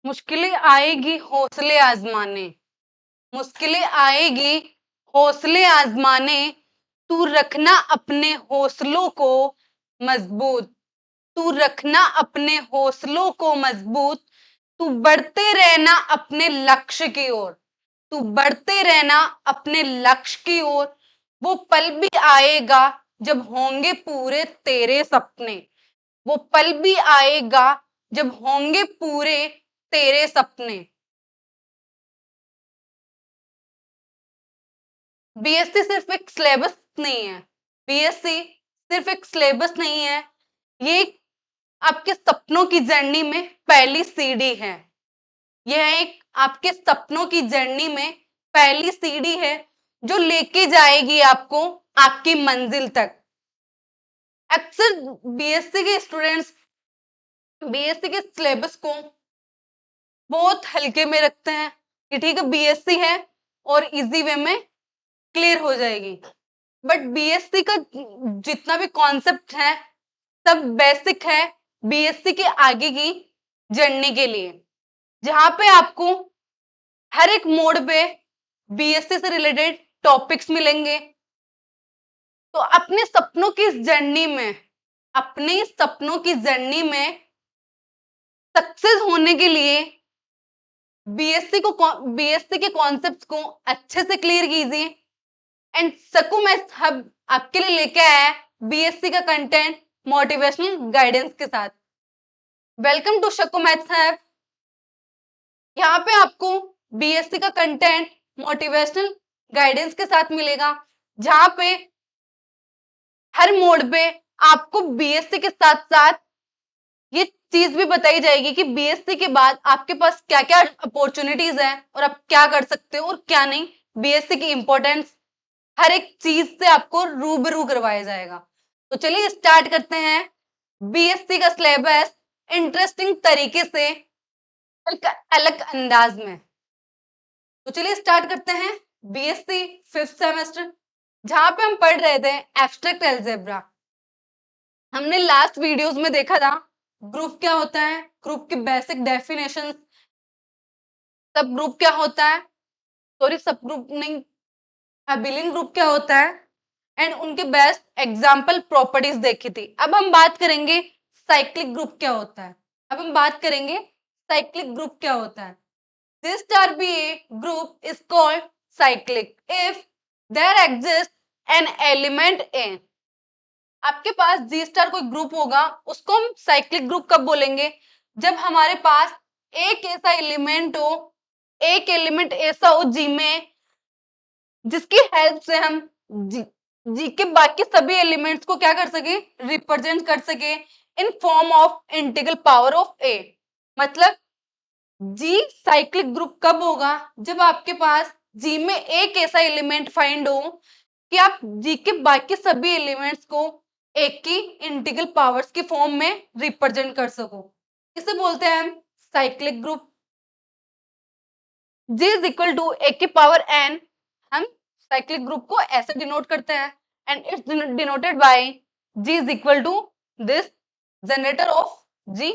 मुश्किलें आएगी हौसले आजमाने, मुश्किलें आएगी हौसले आजमाने, तू रखना अपने हौसलों को मजबूत, तू रखना अपने हौसलों को मजबूत, तू बढ़ते रहना अपने लक्ष्य की ओर, तू बढ़ते रहना अपने लक्ष्य की ओर। वो पल भी आएगा जब होंगे पूरे तेरे सपने, वो पल भी आएगा जब होंगे पूरे तेरे सपने। बीएससी सिर्फ एक सिलेबस नहीं है, बीएससी सिर्फ एक सिलेबस नहीं है, ये आपके सपनों की जर्नी में पहली सीढ़ी है। यह एक आपके सपनों की जर्नी में पहली सीढ़ी है जो लेके जाएगी आपको आपकी मंजिल तक। अक्सर बीएससी के स्टूडेंट्स बीएससी के सिलेबस को बहुत हल्के में रखते हैं कि ठीक है बीएससी है और इजी वे में क्लियर हो जाएगी, बट बीएससी का जितना भी कॉन्सेप्ट है सब बेसिक है बीएससी के आगे की जर्नी के लिए, जहां पे आपको हर एक मोड पे बीएससी से रिलेटेड टॉपिक्स मिलेंगे। तो अपने सपनों की जर्नी में, अपने सपनों की जर्नी में सक्सेस होने के लिए बीएससी के कॉन्सेप्ट्स को अच्छे से क्लियर कीजिए। एंड सकू मैथ्स हब आपके लिए लेके आया है बीएससी का कंटेंट मोटिवेशनल गाइडेंस के साथ। Welcome to Shaku maths hub. यहाँ पे आपको बीएससी का कंटेंट मोटिवेशनल गाइडेंस के साथ मिलेगा, जहां पे हर मोड पे आपको बीएससी के साथ साथ ये चीज भी बताई जाएगी कि बीएससी के बाद आपके पास क्या क्या अपॉर्चुनिटीज है और आप क्या कर सकते हो और क्या नहीं। बीएससी की इंपॉर्टेंस हर एक चीज से आपको रूबरू करवाया जाएगा। तो चलिए स्टार्ट करते हैं बीएससी का सिलेबस इंटरेस्टिंग तरीके से, एक अलग अंदाज में। तो चलिए स्टार्ट करते हैं बीएससी 5th सेमेस्टर, जहां पे हम पढ़ रहे थे एब्स्ट्रैक्ट अलजेब्रा। हमने लास्ट वीडियोस में देखा था ग्रुप क्या होता है, ग्रुप की बेसिक डेफिनेशन, सब ग्रुप क्या होता है, सॉरी सब ग्रुप नहीं, अबिलियन ग्रुप क्या होता है, एंड उनके बेस्ट एग्जाम्पल प्रॉपर्टीज देखी थी। अब हम बात करेंगे साइक्लिक ग्रुप क्या होता है। अब हम बात करेंगे साइक्लिक ग्रुप क्या होता है। This star B group is called cyclic if there exists an element in। आपके पास जी स्टार कोई ग्रुप होगा उसको हम साइक्लिक ग्रुप कब बोलेंगे, जब हमारे पास एक ऐसा एलिमेंट हो, एक एलिमेंट ऐसा हो जी में जिसकी हेल्प से हम जी के बाकी सभी एलिमेंट्स को क्या कर सके, रिप्रेजेंट कर सके in form of integral power of A. मतलब जी साइक्लिक ग्रुप कब होगा, जब आपके पास जी में एक ऐसा एलिमेंट फाइंड हो कि आप जी के बाकी सभी एलिमेंट्स को एक की इंटीग्रल पावर्स की फॉर्म में रिप्रेजेंट कर सको। इसे बोलते हैं हम cyclic group. G is equal to A की पावर एन, हम साइक्लिक ग्रुप को ऐसे डिनोट करते हैं, and it's denoted by G is equal to this generator of G.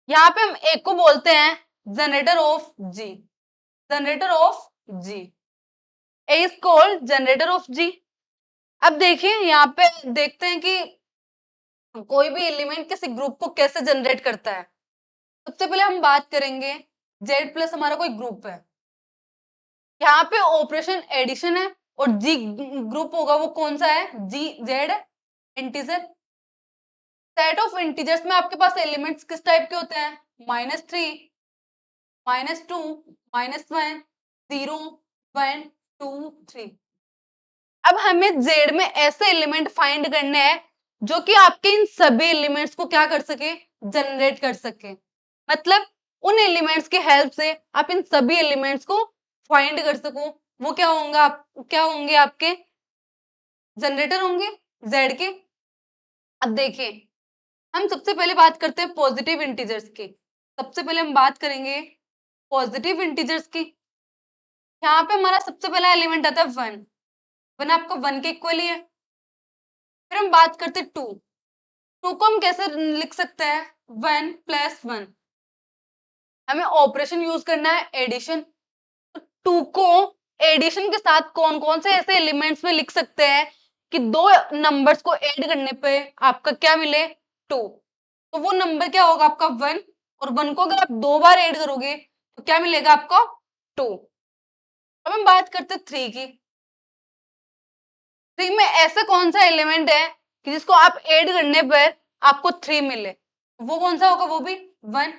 यहाँ पे हम एक को बोलते हैं generator of G, generator of G, A is called generator of G. अब देखिए यहाँ पे देखते हैं कि कोई भी एलिमेंट किसी ग्रुप को कैसे जनरेट करता है। सबसे पहले हम बात करेंगे जेड प्लस हमारा कोई ग्रुप है, यहाँ पे ऑपरेशन एडिशन है और जी ग्रुप होगा वो कौन सा है, G Z integer. Set of integers में आपके पास एलिमेंट्स किस टाइप के होते हैं, -3, -2, -1, 0, 1, 2, 3। अब हमें जेड में ऐसे एलिमेंट फाइंड करने हैं जो कि आपके इन सभी एलिमेंट्स को क्या कर सके, जनरेट कर सके। मतलब उन एलिमेंट्स की हेल्प से आप इन सभी एलिमेंट्स को फाइंड कर सको। वो क्या होंगे, आप क्या होंगे, आपके जनरेटर होंगे जेड के। अब देखिए हम सबसे पहले बात करते हैं पॉजिटिव इंटीजर्स की। सबसे पहले हम बात करेंगे पॉजिटिव इंटीजर्स की। यहाँ पे हमारा सबसे पहला एलिमेंट आता है 1, 1 आपका 1 के इक्वल ही है। फिर हम बात करते हैं 2, 2 को हम कैसे लिख सकते हैं, 1 + 1, हमें ऑपरेशन यूज करना है एडिशन। तो 2 को एडिशन के साथ कौन कौन से ऐसे एलिमेंट्स में लिख सकते हैं कि दो नंबर्स को ऐड करने पे आपका क्या मिले 2। तो वो नंबर क्या होगा आपका 1, और 1 को अगर आप 2 बार ऐड करोगे तो क्या मिलेगा आपको 2। अब हम बात करते हैं 3 की। 3 में ऐसा कौन सा एलिमेंट है कि जिसको आप ऐड करने पर आपको 3 मिले, वो कौन सा होगा, वो भी 1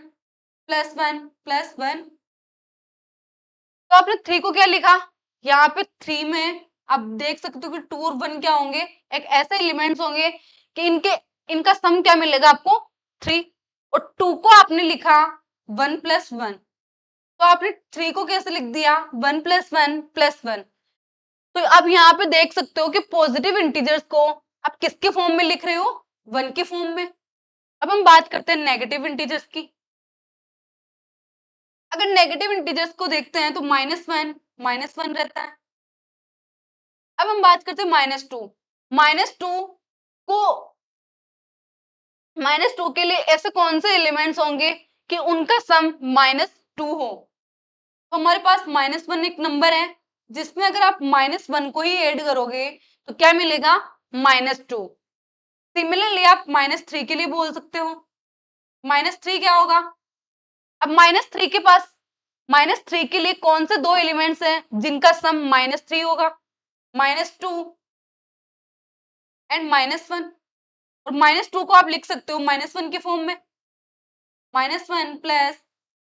प्लस 1 प्लस 1। तो आपने 3 को क्या लिखा, यहाँ पे 3 में आप देख सकते हो कि 2 और 1 क्या होंगे, एक ऐसे एलिमेंट्स होंगे कि इनका सम क्या मिलेगा आपको 3। और 2 को आपने लिखा 1 प्लस 1, तो आपने 3 को कैसे लिख दिया 1 प्लस 1 प्लस 1। तो आप यहाँ पे देख सकते हो कि पॉजिटिव इंटीजर्स को आप किसके फॉर्म में लिख रहे हो, 1 के फॉर्म में। अब हम बात करते हैं नेगेटिव इंटीजर्स की। अगर नेगेटिव इंटीजर्स को देखते हैं तो -1 रहता है। अब हम बात करते हैं -2। -2 को -2 के लिए ऐसे कौन से एलिमेंट्स होंगे कि उनका सम -2 हो। तो हमारे पास -1 एक नंबर है जिसमें अगर आप -1 को ही ऐड करोगे तो क्या मिलेगा -2। सिमिलरली आप -3 के लिए बोल सकते हो। -3 क्या होगा, अब -3 के पास -3 के लिए कौन से दो एलिमेंट्स हैं जिनका सम -3 होगा, -2 एंड -1। और -2 को आप लिख सकते हो -1 के फॉर्म में, -1 प्लस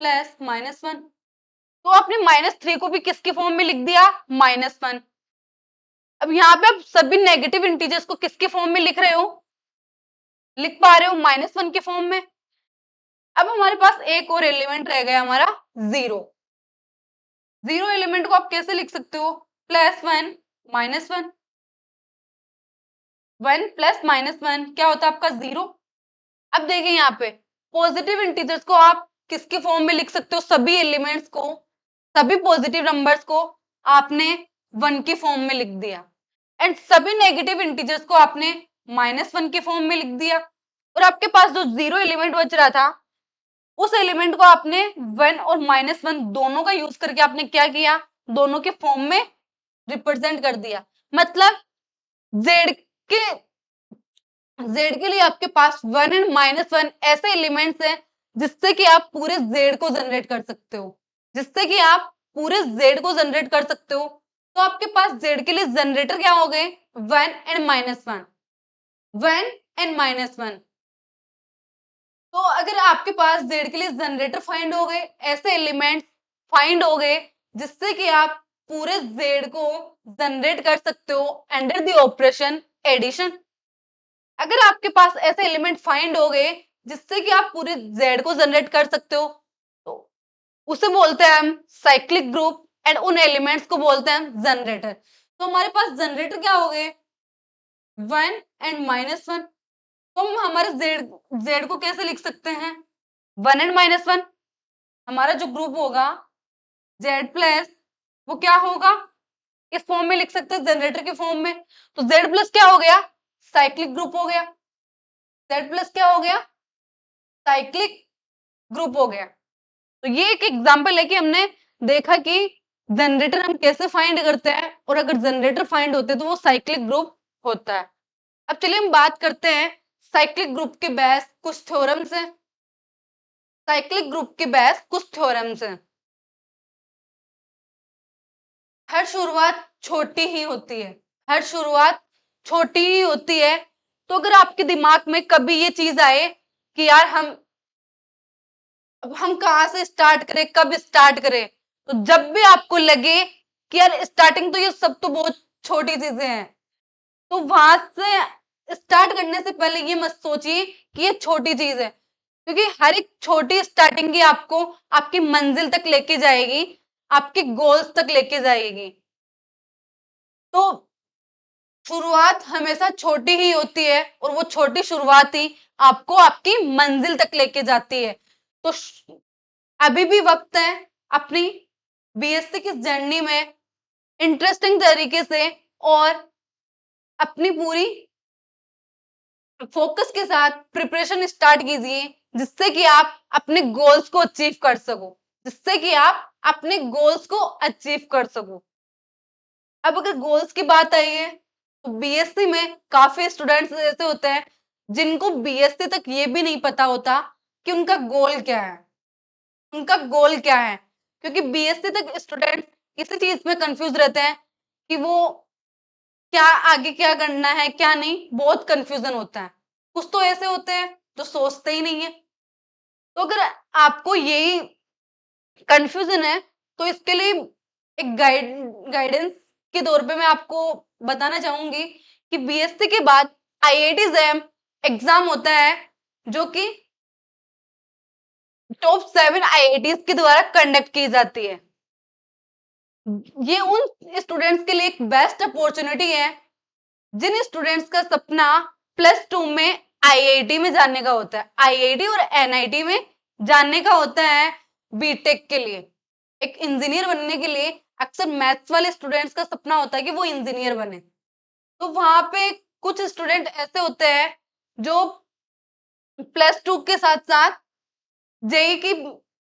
प्लस -1। तो आपने -3 को भी किसके फॉर्म में लिख दिया -1। अब यहाँ पे आप सभी नेगेटिव इंटीजर्स को किसके फॉर्म में लिख रहे हो, लिख पा रहे हो -1 के फॉर्म में। अब हमारे पास एक और एलिमेंट रह गया हमारा 0। 0 एलिमेंट को आप कैसे लिख सकते हो, +1 -1। 1 प्लस -1 क्या होता है आपका 0। अब देखिए यहाँ पे पॉजिटिव इंटीजर्स को आप किसके फॉर्म में लिख सकते हो, सभी एलिमेंट्स को, सभी पॉजिटिव नंबर्स को आपने 1 के फॉर्म में लिख दिया, एंड सभी नेगेटिव इंटीजर्स को आपने -1 के फॉर्म में लिख दिया। और आपके पास जो 0 एलिमेंट बच रहा था उस एलिमेंट को आपने 1 और -1 दोनों का यूज करके आपने क्या किया, दोनों के फॉर्म में रिप्रेजेंट कर दिया। मतलब जेड के जेड के लिए आपके पास 1 एंड -1 ऐसे एलिमेंट्स हैं जिससे कि आप पूरे जेड को जनरेट कर सकते हो, जिससे कि आप पूरे जेड को जनरेट कर सकते हो। तो आपके पास जेड के लिए जनरेटर क्या हो गए 1 एंड -1, 1 एंड -1। तो अगर आपके पास जेड के लिए जनरेटर फाइंड हो गए, ऐसे एलिमेंट्स फाइंड हो गए जिससे कि आप पूरे जेड को जनरेट कर सकते हो अंडर द ऑपरेशन एडिशन। अगर आपके पास ऐसे एलिमेंट फाइंड हो गए जिससे कि आप पूरे जेड को जनरेट कर सकते हो तो उसे बोलते हैं हम साइक्लिक ग्रुप, एंड उन एलिमेंट्स को बोलते हैं हम जनरेटर। तो हमारे पास जनरेटर क्या हो गए 1 एंड -1। तो हम हमारे जेड जेड को कैसे लिख सकते हैं 1 एंड -1। हमारा जो ग्रुप होगा जेड प्लस वो क्या होगा, इस फॉर्म में लिख सकते हैं जनरेटर के फॉर्म में। तो जेड प्लस क्या हो गया साइक्लिक ग्रुप हो गया, जेड प्लस क्या हो गया साइक्लिक ग्रुप हो गया। तो ये एक एग्जांपल है कि हमने देखा कि जनरेटर हम कैसे फाइंड करते हैं, और अगर जनरेटर फाइंड होते हैं तो वो साइक्लिक ग्रुप होता है। अब चलिए हम बात करते हैं साइक्लिक ग्रुप के बेस कुछ थ्योरम्स हैं। साइक्लिक ग्रुप के बेस कुछ थ्योरम्स हैं। हर शुरुआत छोटी ही होती है, हर शुरुआत छोटी ही होती है। तो अगर आपके दिमाग में कभी ये चीज आए कि यार हम कहाँ से स्टार्ट करें, कब स्टार्ट करें, तो जब भी आपको लगे कि यार स्टार्टिंग तो ये सब तो बहुत छोटी चीजें हैं, तो वहां से स्टार्ट करने से पहले ये मत सोचिए कि ये छोटी चीज है, क्योंकि हर एक छोटी स्टार्टिंग ही आपको आपकी मंजिल तक लेके जाएगी, आपके गोल्स तक लेके जाएगी। तो शुरुआत हमेशा छोटी ही होती है, और वो छोटी शुरुआत ही आपको आपकी मंजिल तक लेके जाती है। तो अभी भी वक्त है अपनी बीएससी की जर्नी में इंटरेस्टिंग तरीके से और अपनी पूरी फोकस के साथ प्रिपरेशन स्टार्ट कीजिए, जिससे कि आप अपने गोल्स को अचीव कर सको, जिससे कि आप अपने गोल्स को अचीव कर सको। अब अगर गोल्स की बात आई है, तो बीएससी में काफी स्टूडेंट्स ऐसे होते हैं जिनको बीएससी तक ये भी नहीं पता होता कि उनका गोल क्या है, उनका गोल क्या है। क्योंकि बीएससी तक स्टूडेंट इसी चीज में कंफ्यूज रहते हैं कि वो क्या आगे क्या करना है क्या नहीं, बहुत कंफ्यूजन होता है। कुछ तो ऐसे होते हैं जो सोचते ही नहीं है। तो अगर आपको यही कंफ्यूजन है, तो इसके लिए एक गाइडेंस के तौर पे मैं आपको बताना चाहूंगी कि बीएससी के बाद आईआईटी जैम एग्जाम होता है, जो कि टॉप 7 आईआईटीज के द्वारा कंडक्ट की जाती है। ये उन स्टूडेंट्स के लिए एक बेस्ट अपॉर्चुनिटी है जिन स्टूडेंट्स का सपना +2 में आईआईटी में जाने का होता है, आईआईटी और एनआईटी में जाने का होता है। बीटेक के लिए, एक इंजीनियर बनने के लिए अक्सर मैथ्स वाले स्टूडेंट्स का सपना होता है कि वो इंजीनियर बने। तो वहां पे कुछ स्टूडेंट ऐसे होते हैं जो +2 के साथ साथ जेई की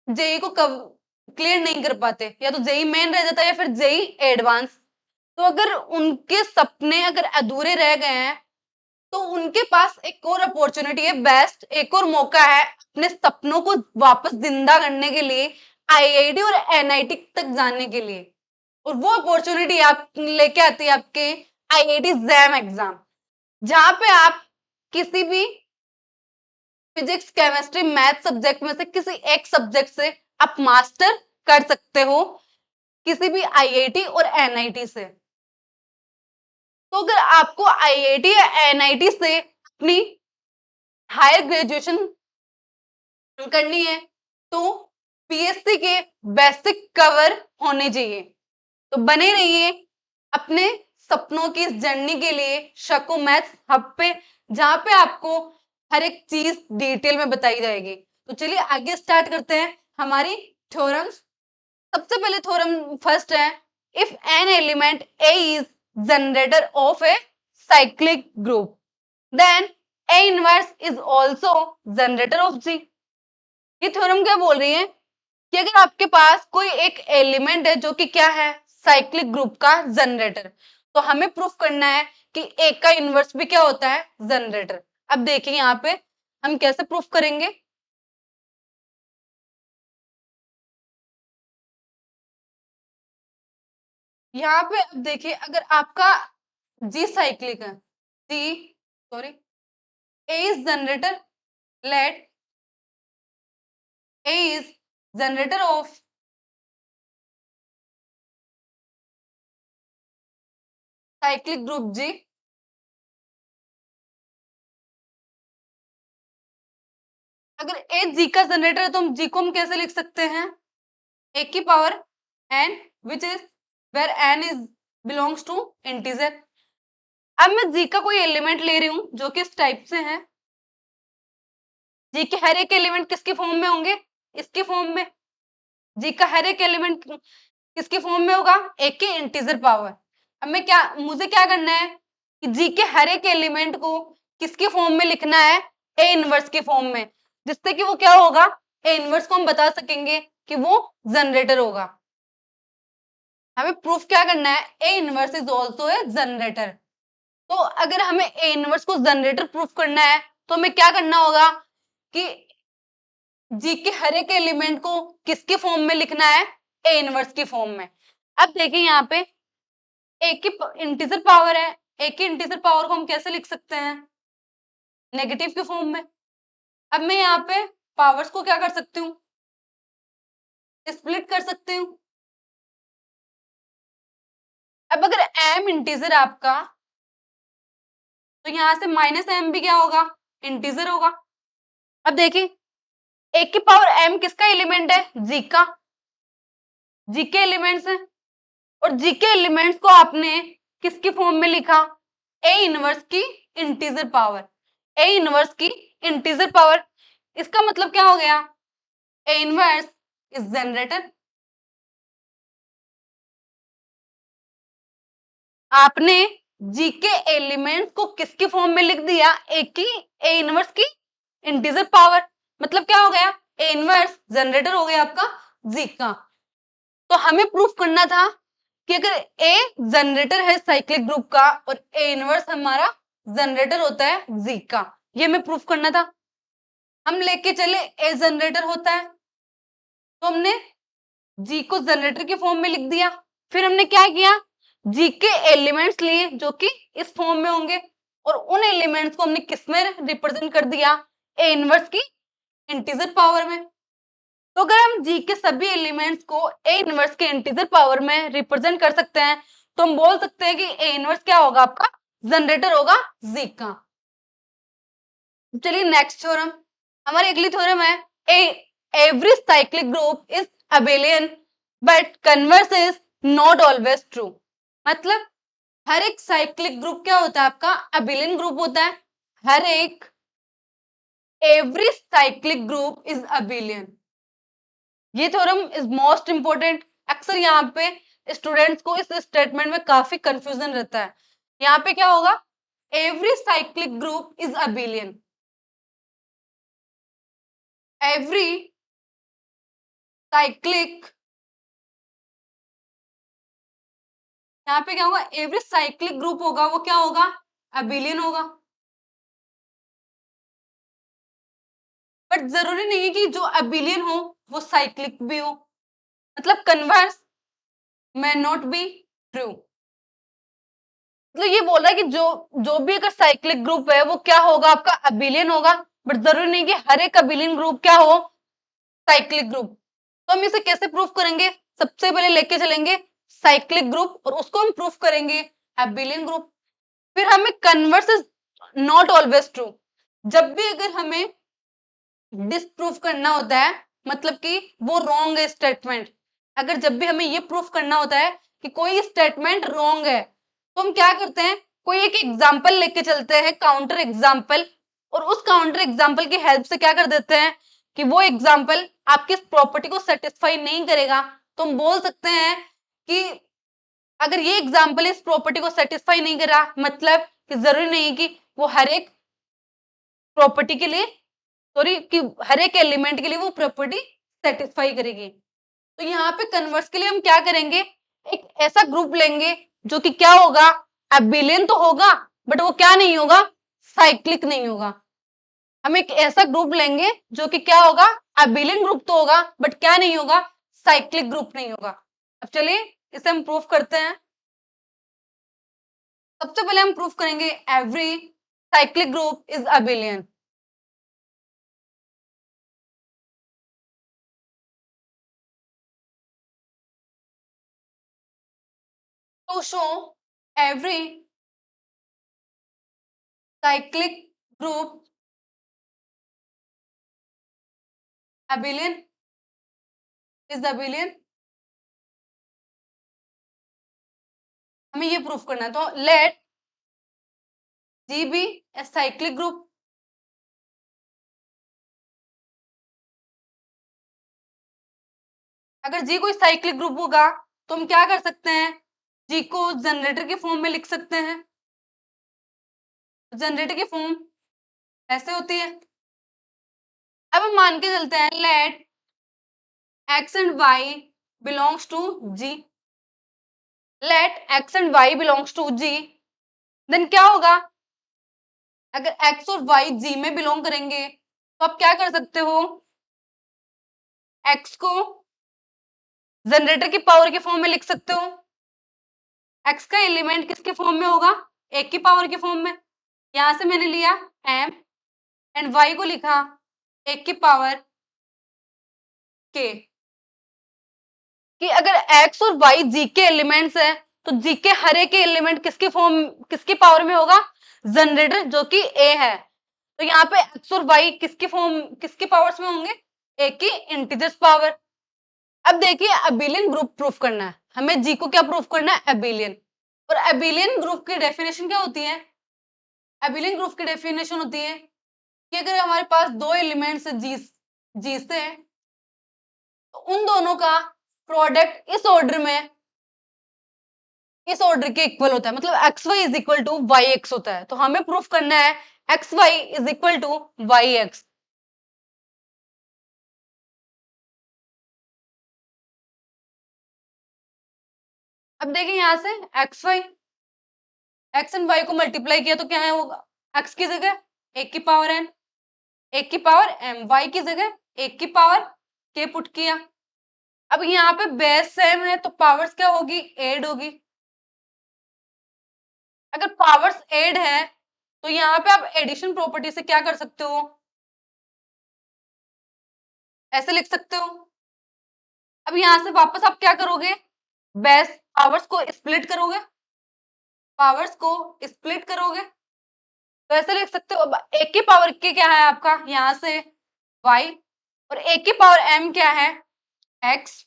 जेई को क्लियर नहीं कर पाते, या तो जेई मेन रह जाता है या फिर जेई एडवांस। तो अगर उनके सपने अगर अधूरे रह गए हैं, तो उनके पास एक और अपॉर्चुनिटी है, बेस्ट एक और मौका है अपने सपनों को वापस जिंदा करने के लिए, आईआईटी और एनआईटी तक जाने के लिए। और वो अपॉर्चुनिटी आप लेके आती है आपके आईआईटी जैम एग्जाम, जहां पे आप किसी भी फिजिक्स केमिस्ट्री मैथ सब्जेक्ट में से किसी एक सब्जेक्ट से आप मास्टर कर सकते हो, किसी भी आईआईटी और एनआईटी से। तो अगर आपको आईआईटी या एनआईटी से अपनी हायर ग्रेजुएशन करनी है, तो पीएससी के बेसिक कवर होने चाहिए। तो बने रहिए अपने सपनों की इस जर्नी के लिए शकु मैथ्स हब पे, जहां पे आपको हर एक चीज डिटेल में बताई जाएगी। तो चलिए आगे स्टार्ट करते हैं हमारी थ्योरम्स। सबसे पहले थ्योरम फर्स्ट है, if an element A is generator of a cyclic group, then A inverse is also generator of G. ये थ्योरम क्या बोल रही है कि अगर आपके पास कोई एक एलिमेंट है जो कि क्या है, साइक्लिक ग्रुप का जनरेटर, तो हमें प्रूफ करना है कि एक का इनवर्स भी क्या होता है, जनरेटर। अब देखिए यहाँ पे हम कैसे प्रूफ करेंगे। यहाँ पे अब देखिए, अगर आपका जी साइक्लिक है, G sorry A is generator, let A is generator of cyclic group G. अगर ए जी का जनरेटर है, तो हम जी को हम कैसे लिख सकते हैं, ए की power n, which is where n is belongs to integer. अब मैं जी का कोई एलिमेंट ले रही हूं जो कि इस टाइप से है, जी के हर एक एलिमेंट किसके फॉर्म में होंगे, इसके फॉर्म में। जी का हर एक एलिमेंट किसके फॉर्म में होगा, एक के इंटीजर पावर। अब मैं क्या, मुझे क्या करना है कि जी के हर एक एलिमेंट को किसके फॉर्म में लिखना है, ए इनवर्स के फॉर्म में, जिससे कि वो क्या होगा, ए इनवर्स को हम बता सकेंगे कि वो जनरेटर होगा। हमें प्रूफ क्या करना है, ए inverse is also a generator. तो अगर हमें ए इनवर्स को जनरेटर प्रूफ करना है, तो हमें क्या करना होगा कि जी के हर एक एलिमेंट को किसके फॉर्म में लिखना है, ए इनवर्स की फॉर्म में। अब देखिए यहाँ पे एक की इंटीजर पावर है, एक की इंटीजर पावर को हम कैसे लिख सकते हैं, नेगेटिव के फॉर्म में। अब मैं यहाँ पे पावर्स को क्या कर सकती हूँ, स्प्लिट कर सकती हूँ। अब अगर m इंटीजर आपका, तो यहाँ से -m भी क्या होगा, इंटीजर होगा। अब देखिए एक की पावर m किसका एलिमेंट है, जी का, जी के एलिमेंट्स है। और जी के एलिमेंट्स को आपने किसकी फॉर्म में लिखा, ए इनवर्स की इंटीजर पावर, ए इनवर्स की इंटीजर पावर। इसका मतलब क्या हो गया, ए इनवर्स इज जनरेटर। आपने जी के एलिमेंट्स को किसकी फॉर्म में लिख दिया, ए की ए इनवर्स की इंटीजर पावर। मतलब क्या हो गया, ए इनवर्स जनरेटर हो गया आपका जी का। तो हमें प्रूफ करना था कि अगर ए जनरेटर है साइक्लिक ग्रुप का और ए इनवर्स हमारा जनरेटर होता है जी का, ये हमें प्रूफ करना था। हम लेके चले ए जनरेटर होता है, तो हमने जी को जनरेटर की फॉर्म में लिख दिया। फिर हमने क्या किया, जी के एलिमेंट्स लिए जो कि इस फॉर्म में होंगे और उन एलिमेंट्स को हमने किस में रिप्रेजेंट कर दिया, ए इनवर्स की इंटीजर पावर में। तो अगर हम जी के सभी एलिमेंट्स को ए इनवर्स के इंटीजर पावर में रिप्रेजेंट कर सकते हैं तो हम बोल सकते हैं कि ए इनवर्स क्या होगा, आपका जनरेटर होगा जी का। चलिए नेक्स्ट थ्योरम, हमारी अगली थ्योरम है every cyclic group is abelian but converse is not always true. मतलब हर एक साइक्लिक ग्रुप क्या होता है, आपका अबेलियन ग्रुप होता है। हर एक every cyclic group is abelian, ये थ्योरम इज मोस्ट इंपोर्टेंट। अक्सर यहाँ पे स्टूडेंट्स को इस स्टेटमेंट में काफी कंफ्यूजन रहता है। यहाँ पे क्या होगा, every cyclic group is abelian, every cyclic, यहाँ पे क्या होगा, एवरी साइक्लिक ग्रुप होगा वो क्या होगा, अबेलियन होगा। बट जरूरी नहीं है कि जो अबेलियन हो वो साइक्लिक भी हो। मतलब converse may not be true. मतलब ये बोल रहा है कि जो जो भी अगर साइक्लिक ग्रुप है वो क्या होगा, आपका अबेलियन होगा। बट जरूरी नहीं कि हर एक अबेलियन ग्रुप क्या हो, साइक्लिक ग्रुप। तो हम इसे कैसे प्रूफ करेंगे, सबसे पहले लेके चलेंगे साइक्लिक ग्रुप और उसको हम प्रूफ करेंगे अबेलियन ग्रुप। फिर हमें converse is not always true, जब भी अगर हमें डिसप्रूफ करना होता है, मतलब कि वो रॉन्ग है स्टेटमेंट, अगर जब भी हमें ये प्रूफ करना होता है कि कोई स्टेटमेंट रॉन्ग है तो हम क्या करते हैं, कोई एक एग्जांपल लेके चलते हैं, काउंटर एग्जांपल, और उस काउंटर एग्जांपल की हेल्प से क्या कर देते हैं कि वो एग्जांपल आपकी इस प्रॉपर्टी को सेटिस्फाई नहीं करेगा। तो हम बोल सकते हैं कि अगर ये एग्जांपल इस प्रॉपर्टी को सेटिस्फाई नहीं कर रहा, मतलब कि जरूरी नहीं कि वो हर एक प्रॉपर्टी के लिए, सॉरी, कि हर एक एलिमेंट के लिए वो प्रॉपर्टी सेटिस्फाई करेगी। तो यहाँ पे कन्वर्स के लिए हम क्या करेंगे, एक ऐसा ग्रुप लेंगे जो कि क्या होगा, अबेलियन तो होगा बट वो क्या नहीं होगा, साइक्लिक नहीं होगा। हम एक ऐसा ग्रुप लेंगे जो कि क्या होगा, अबेलियन ग्रुप तो होगा बट क्या नहीं होगा, साइक्लिक ग्रुप नहीं होगा। अब चलिए इसे हम प्रूफ करते हैं। सबसे पहले हम प्रूफ करेंगे every cyclic group is abelian. To show every cyclic group abelian is abelian, हमें ये प्रूफ करना है। तो let G be a cyclic group, अगर जी कोई साइक्लिक ग्रुप होगा तो हम क्या कर सकते हैं, जी को जनरेटर के फॉर्म में लिख सकते हैं। जनरेटर की फॉर्म ऐसे होती है। अब हम मान के चलते हैं let x and y belongs to G, let x and y belongs to G, then क्या होगा, अगर एक्स और वाई जी में बिलोंग करेंगे तो आप क्या कर सकते हो, एक्स को जनरेटर की पावर के फॉर्म में लिख सकते हो। एक्स का एलिमेंट किसके फॉर्म में होगा, एक की पावर के फॉर्म में। यहां से मैंने लिया एम एंड वाई को लिखा एक की पावर के, कि अगर एक्स और वाई जी के एलिमेंट्स है तो जी के हर एक एलिमेंट किसके फॉर्म, किसकी पावर में होगा, जनरेटर जो कि ए है। तो यहाँ पे एक्स और वाई किसकी फॉर्म, किसकी पावर्स में होंगे, ए की इंटीजर्स पावर। अब देखिए अबेलियन ग्रुप प्रूफ करना है हमें, जी को क्या प्रूफ करना है, अबेलियन। और अबेलियन ग्रुप की डेफिनेशन क्या होती है, अबेलियन ग्रुप की डेफिनेशन होती है कि अगर हमारे पास दो एलिमेंट्स जी जी से हैं तो उन दोनों का प्रोडक्ट इस ऑर्डर में इस ऑर्डर के इक्वल होता है, मतलब x y is equal to y x होता है। तो हमें प्रूफ करना है x y is equal to y x. अब देखिए यहां से एक्स एंड वाई को मल्टीप्लाई किया तो क्या है होगा, एक्स की जगह एक की पावर एन, एक की पावर एम, वाई की जगह एक की पावर के पुट किया। अब यहाँ पे बेस सेम है तो पावर्स क्या होगी, एड होगी। अगर पावर्स एड है तो यहाँ पे आप एडिशन प्रॉपर्टी से क्या कर सकते हो, ऐसे लिख सकते हो। अब यहाँ से वापस आप क्या करोगे, बेस पावर्स को स्प्लिट करोगे, पावर्स को स्प्लिट करोगे तो ऐसे लिख सकते हो। अब एक की पावर के क्या है आपका यहाँ से y, और एक की पावर m क्या है x।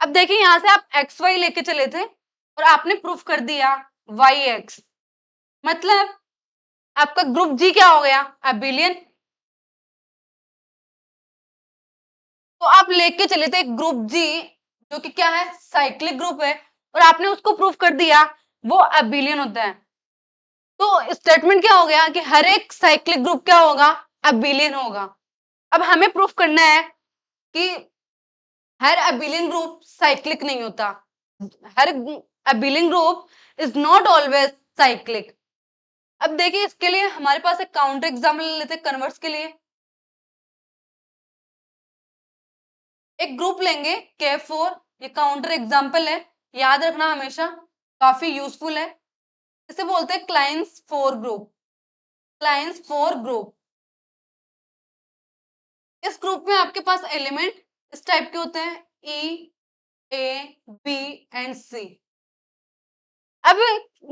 अब देखिए यहां से आप एक्स वाई लेके चले थे और आपने प्रूफ कर दिया वाई एक्स, मतलब आपका ग्रुप जी क्या हो गया, अबिलियन। तो आप लेके चले थे ग्रुप जी जो कि क्या है, साइक्लिक ग्रुप है, और आपने उसको प्रूफ कर दिया वो अबिलियन होता है। तो स्टेटमेंट क्या हो गया कि हर एक साइक्लिक ग्रुप क्या होगा, अबिलियन होगा। अब हमें प्रूफ करना है कि हर अबिलियन ग्रुप साइक्लिक नहीं होता, हर abelian group is not always cyclic. अब देखिए इसके लिए हमारे पास एक काउंटर एग्जाम्पल ले लेते हैं कन्वर्स के लिए। एक ग्रुप लेंगे K4, ये काउंटर एग्जाम्पल है, याद रखना हमेशा, काफी यूजफुल है। इसे बोलते हैं clans four group, clans four group. इस ग्रुप में आपके पास एलिमेंट इस टाइप के होते हैं E, A, B and C। अब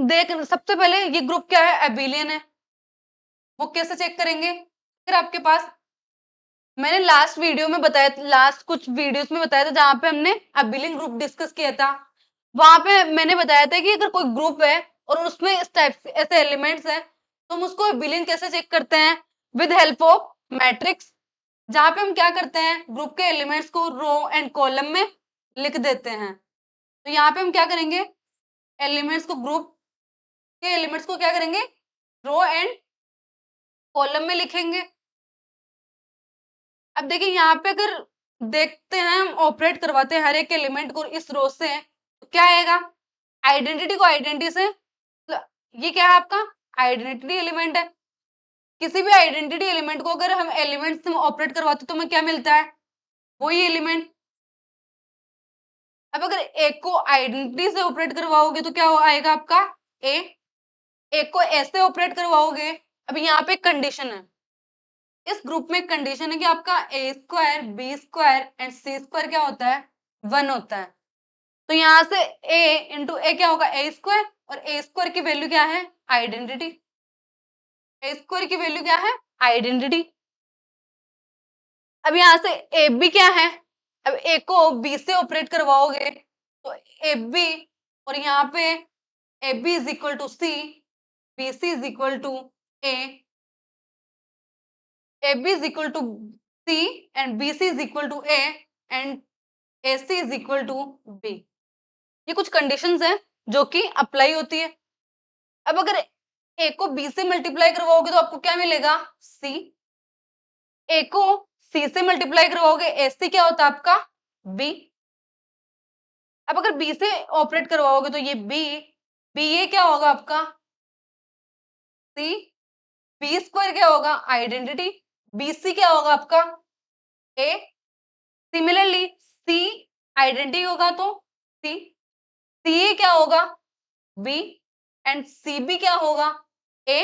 देख सबसे पहले ये ग्रुप क्या है, एबिलियन है। वो कैसे चेक करेंगे, फिर आपके पास मैंने लास्ट वीडियो में बताया, लास्ट कुछ वीडियोस में बताया था जहां पे हमने अबिलियन ग्रुप डिस्कस किया था। वहां पे मैंने बताया था कि अगर कोई ग्रुप है और उसमें इस टाइप ऐसे एलिमेंट्स हैं तो हम उसको अबिलियन कैसे चेक करते हैं, विद हेल्प ऑफ मैट्रिक्स, जहां पे हम क्या करते हैं ग्रुप के एलिमेंट्स को रो एंड कॉलम में लिख देते हैं। तो यहाँ पे हम क्या करेंगे, एलिमेंट्स को ग्रुप के एलिमेंट्स को क्या करेंगे, रो एंड कॉलम में लिखेंगे। अब देखिए यहाँ पे अगर देखते हैं हम ऑपरेट करवाते हैं हर एक एलिमेंट को इस रो से, तो क्या आएगा, आइडेंटिटी को आइडेंटिटी से, तो ये क्या है आपका आइडेंटिटी एलिमेंट है। किसी भी आइडेंटिटी एलिमेंट को अगर हम एलिमेंट से ऑपरेट करवाते तो हमें क्या मिलता है, वही एलिमेंट। अब अगर एक को आइडेंटिटी से ऑपरेट करवाओगे तो क्या आएगा आपका ए, एक को ऐसे ऑपरेट करवाओगे। अब यहाँ पे कंडीशन है, इस ग्रुप में कंडीशन है कि आपका A square B square and C square क्या होता है, 1 होता है। तो यहां से ए इंटू ए क्या होगा, ए स्क्वायर, और ए स्क्वायर की वैल्यू क्या है, आइडेंटिटी। ए स्क्वायर की वैल्यू क्या है, आइडेंटिटी। अब यहां से ए बी क्या है, अब ए को बी से ऑपरेट करवाओगे तो ए बी, और यहाँ पे a b is equal to c, b c is equal to a, a b is equal to c and b c is equal to a and a c is equal to b. ये कुछ conditions हैं जो कि apply होती है। अब अगर ए को बी से मल्टीप्लाई करवाओगे तो आपको क्या मिलेगा, सी। ए को सी से मल्टीप्लाई करवाओगे ए सी क्या होता है आपका, बी। अब अगर बी से ऑपरेट करवाओगे तो ये बी, बी ये क्या होगा आपका सी, बी स्क्वायर क्या होगा आइडेंटिटी, बी सी क्या होगा आपका ए। सिमिलरली सी आइडेंटिटी होगा तो सी, सी ए क्या होगा बी, एंड सी बी क्या होगा ए,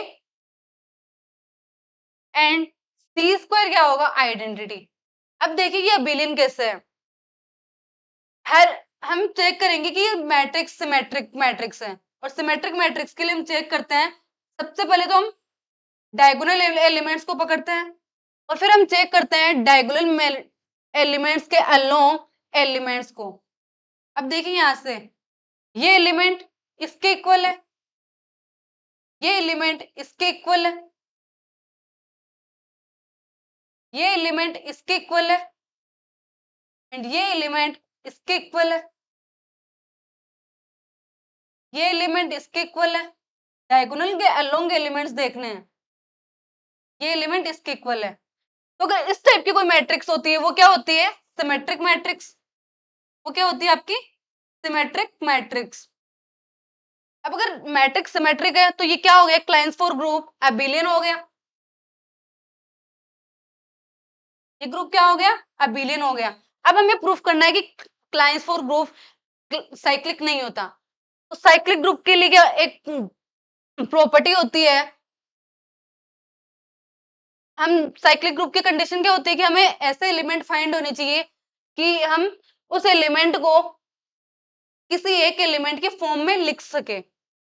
एंड सी स्क्वायर क्या होगा आइडेंटिटी। अब देखिए ये अबिलियन कैसे है, हर हम चेक करेंगे कि ये मैट्रिक्स सिमेट्रिक मैट्रिक्स है, और सिमेट्रिक मैट्रिक्स के लिए हम चेक करते हैं सबसे पहले तो हम डायगोनल एलिमेंट्स को पकड़ते हैं, और फिर हम चेक करते हैं डायगोनल एलिमेंट्स के अलोंग एलिमेंट्स को। अब देखिए यहां से ये एलिमेंट इसके इक्वल है, ये एलिमेंट इसके इक्वल है, ये एलिमेंट इसके इक्वल है, एंड ये एलिमेंट इसके इक्वल है। ये एलिमेंट इसके इक्वल है, डायगोनल के अलोंग एलिमेंट्स देखने हैं, ये एलिमेंट इसके इक्वल है। तो अगर इस टाइप की कोई मैट्रिक्स होती है वो क्या होती है? Symmetric matrix. वो क्या होती है आपकी? Symmetric matrix. अब अगर मैट्रिक्स सिमेट्रिक है तो ये क्या हो गया? क्लाइंस फॉर ग्रुप अबिलियन हो गया। ये ग्रुप क्या हो गया? अबिलियन हो गया। अब हमें प्रूफ करना है कि क्लाइंस फॉर ग्रुप साइक्लिक नहीं होता। तो साइक्लिक ग्रुप के लिए क्या एक प्रॉपर्टी होती है? हम साइक्लिक ग्रुप की कंडीशन क्या होती है कि हमें ऐसे एलिमेंट फाइंड होने चाहिए कि हम उस एलिमेंट को किसी एक एलिमेंट के फॉर्म में लिख सके।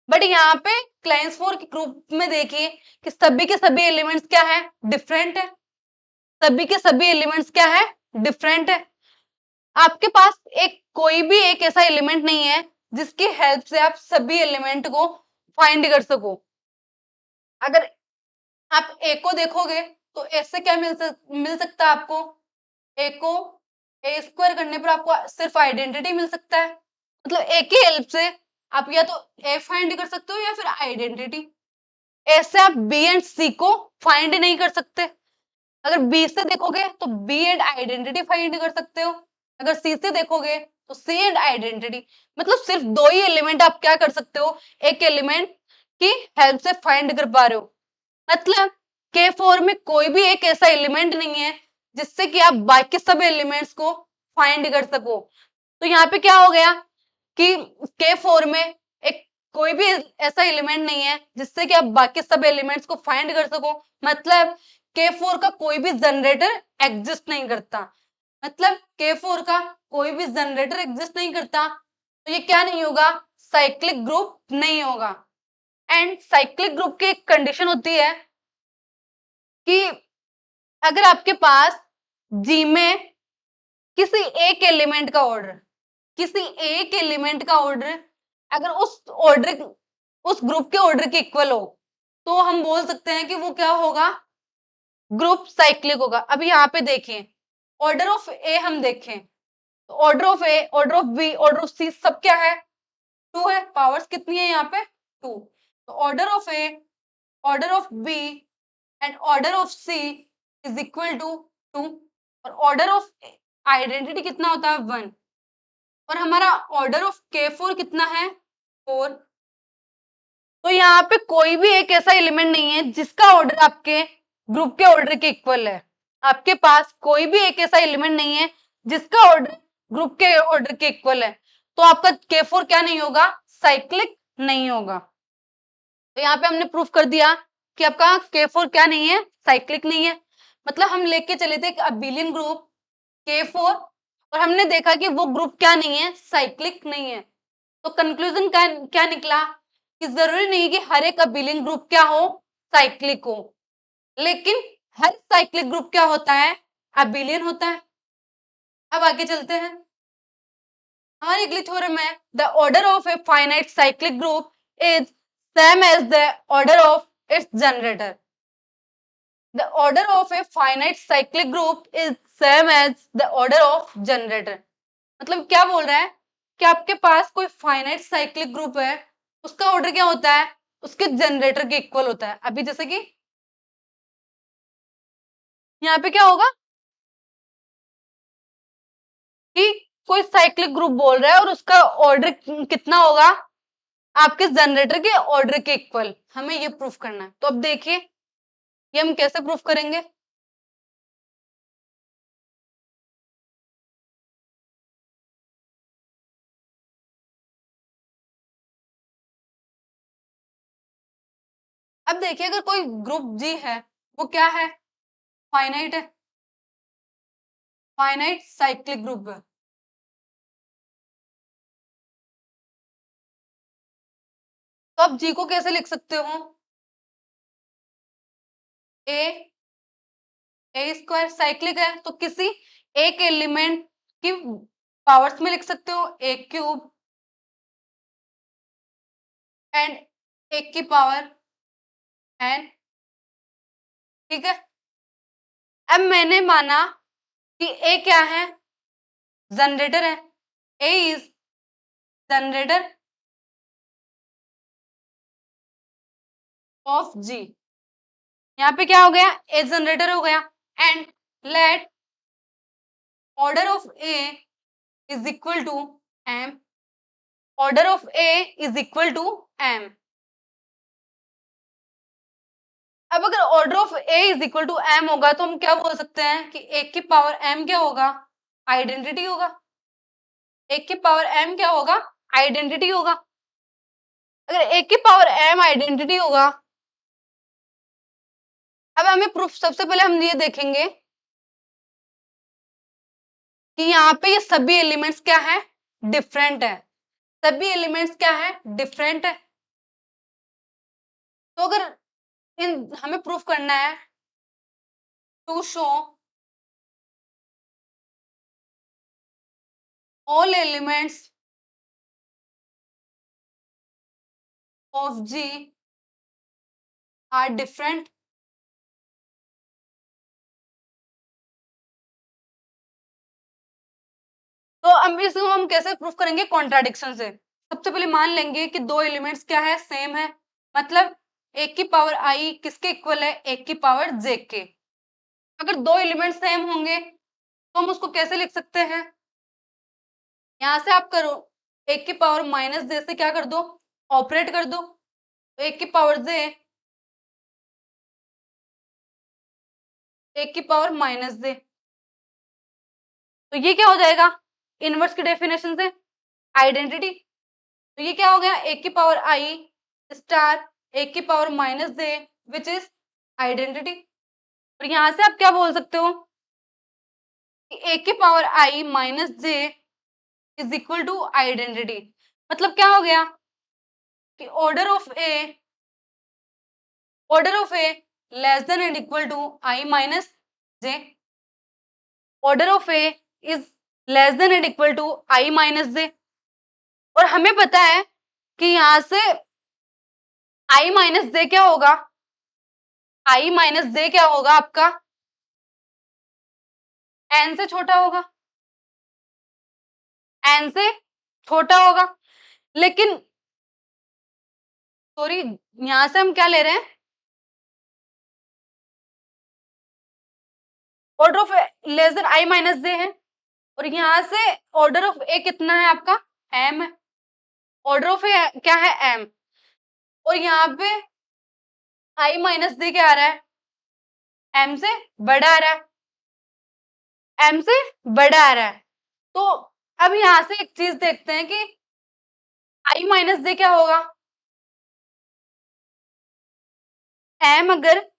बट यहाँ पे क्लाइंस फोर के ग्रुप में देखिए कि सभी के सभी एलिमेंट्स क्या है? डिफरेंट है। सभी के सभी एलिमेंट्स क्या है? डिफरेंट है। आपके पास एक कोई भी एक ऐसा एलिमेंट नहीं है जिसकी हेल्प से आप सभी एलिमेंट को फाइंड कर सको। अगर आप ए को देखोगे तो इससे क्या मिल सकता है आपको? ए को ए स्क्वायर करने पर आपको सिर्फ आइडेंटिटी मिल सकता है। मतलब ए की हेल्प से आप या तो ए फाइंड कर सकते हो या फिर आइडेंटिटी। ऐसे आप बी एंड सी को फाइंड नहीं कर सकते। अगर बी से देखोगे तो बी एंड आइडेंटिटी फाइंड कर सकते हो, अगर सी से देखोगे तो सी एंड आइडेंटिटी। मतलब सिर्फ दो ही एलिमेंट आप क्या कर सकते हो? एक एलिमेंट की हेल्प से फाइंड कर पा रहे हो। मतलब के फोर में कोई भी एक ऐसा एलिमेंट नहीं है जिससे कि आप बाकी सब एलिमेंट्स को फाइंड कर सको। तो यहाँ पे क्या हो गया कि के फोर में एक कोई भी ऐसा एलिमेंट नहीं है जिससे कि आप बाकी सब एलिमेंट्स को फाइंड कर सको। मतलब के फोर का कोई भी जनरेटर एग्जिस्ट नहीं करता। मतलब के फोर का कोई भी जनरेटर एग्जिस्ट नहीं करता। तो ये क्या नहीं होगा? साइक्लिक ग्रुप नहीं होगा। एंड साइक्लिक ग्रुप की एक कंडीशन होती है कि अगर आपके पास जी में किसी एक एलिमेंट का ऑर्डर, किसी एक एलिमेंट का ऑर्डर अगर उस ग्रुप के ऑर्डर के इक्वल हो तो हम बोल सकते हैं कि वो क्या होगा? ग्रुप साइक्लिक होगा। अभी यहाँ पे देखें, ऑर्डर ऑफ ए हम देखें तो order of A, order of B, order of C सब क्या है? टू है। पावर्स कितनी है यहाँ पे? टू। तो order of A, order of b and order of c is equal to two. और ऑर्डर ऑफ आइडेंटिटी कितना होता है? वन। और हमारा ऑर्डर ऑफ के फोर कितना है? फोर। तो यहाँ पे कोई भी एक ऐसा एलिमेंट नहीं है जिसका ऑर्डर आपके ग्रुप के ऑर्डर के इक्वल है। आपके पास कोई भी एक ऐसा एलिमेंट नहीं है जिसका ऑर्डर ग्रुप के ऑर्डर के इक्वल है। तो आपका के फोर क्या नहीं होगा? साइक्लिक नहीं होगा। तो यहाँ पे हमने प्रूफ कर दिया कि आपका के फोर क्या नहीं है? साइक्लिक नहीं है। मतलब हम लेके चले थे एक अबिलियन ग्रुप के फोर और हमने देखा कि वो ग्रुप क्या नहीं है? साइक्लिक नहीं है। तो कंक्लूजन क्या क्या निकला कि जरूरी नहीं कि हर एक अबिलियन ग्रुप क्या हो? साइक्लिक हो। लेकिन हर साइक्लिक ग्रुप क्या होता है? अबिलियन होता है। अब आगे चलते हैं। हमारी अगली थ्योरम है the order of a finite cyclic group is same as the order of its generator. The order of a finite cyclic group is same as the order of generator. मतलब क्या बोल रहा है कि आपके पास कोई फाइनाइट साइक्लिक ग्रुप है, उसका ऑर्डर क्या होता है? उसके जनरेटर के इक्वल होता है। अभी जैसे कि यहाँ पे क्या होगा कि कोई साइक्लिक ग्रुप बोल रहा है और उसका ऑर्डर कितना होगा? आपके जनरेटर के ऑर्डर के इक्वल। हमें ये प्रूफ करना है। तो अब देखिए ये हम कैसे प्रूफ करेंगे। अब देखिए अगर कोई ग्रुप जी है वो क्या है? फाइनाइट है, फाइनाइट साइक्लिक ग्रुप है। तो आप जी को कैसे लिख सकते हो? ए, ए स्क्वायर साइक्लिक है तो किसी एक एलिमेंट की पावर्स में लिख सकते हो, ए क्यूब एंड एक की पावर एन। ठीक है। अब मैंने माना कि ए क्या है? जनरेटर है। A is generator of G. यहाँ पे क्या हो गया, ए जनरेटर हो गया, and let order of A is equal to m, order of A is equal to m. अब अगर order of A is equal to m होगा तो हम क्या बोल सकते हैं कि एक की पावर एम क्या होगा, आइडेंटिटी होगा। एक की पावर एम क्या होगा, आइडेंटिटी होगा। अगर एक की पावर एम आइडेंटिटी होगा, अब हमें प्रूफ, सबसे पहले हम ये देखेंगे कि यहाँ पे ये सभी एलिमेंट्स क्या है, डिफरेंट है। सभी एलिमेंट्स क्या है, डिफरेंट है। तो अगर इन हमें प्रूफ करना है to show all elements of G are different, तो अब इसको हम कैसे प्रूफ करेंगे, कॉन्ट्राडिक्शन से। सबसे पहले मान लेंगे कि दो एलिमेंट्स क्या है, सेम है, मतलब एक की पावर आई किसके इक्वल है, एक की पावर जे के। अगर दो एलिमेंट सेम होंगे तो हम उसको कैसे लिख सकते हैं, यहां से आप करो, एक की पावर माइनस जे से क्या कर दो, ऑपरेट कर दो, तो एक की पावर जे, एक की पावर माइनस जे, तो ये क्या हो जाएगा, इनवर्स की डेफिनेशन से आइडेंटिटी। तो ये क्या हो गया, एक की पावर आई स्टार एक की power minus J which is identity. और यहां से आप क्या बोल सकते हो कि एक की power I minus J is equal to identity. मतलब क्या हो गया कि order of A less than and equal to I minus J, order of A is less than and equal to I minus J. और हमें पता है कि यहां से आई माइनस जे क्या होगा, आई माइनस जे क्या होगा आपका, एन से छोटा होगा, एन से छोटा होगा। लेकिन सॉरी, यहां से हम क्या ले रहे हैं, order of less than I minus J है, और यहां से ऑर्डर ऑफ ए कितना है आपका, एम है, ऑर्डर ऑफ ए क्या है, एम। और यहाँ पे आई माइनस जे क्या आ रहा है, एम से बड़ा आ रहा है, एम से बड़ा आ रहा है। तो अब यहां से एक चीज देखते हैं कि आई माइनस जे क्या होगा, एम अगर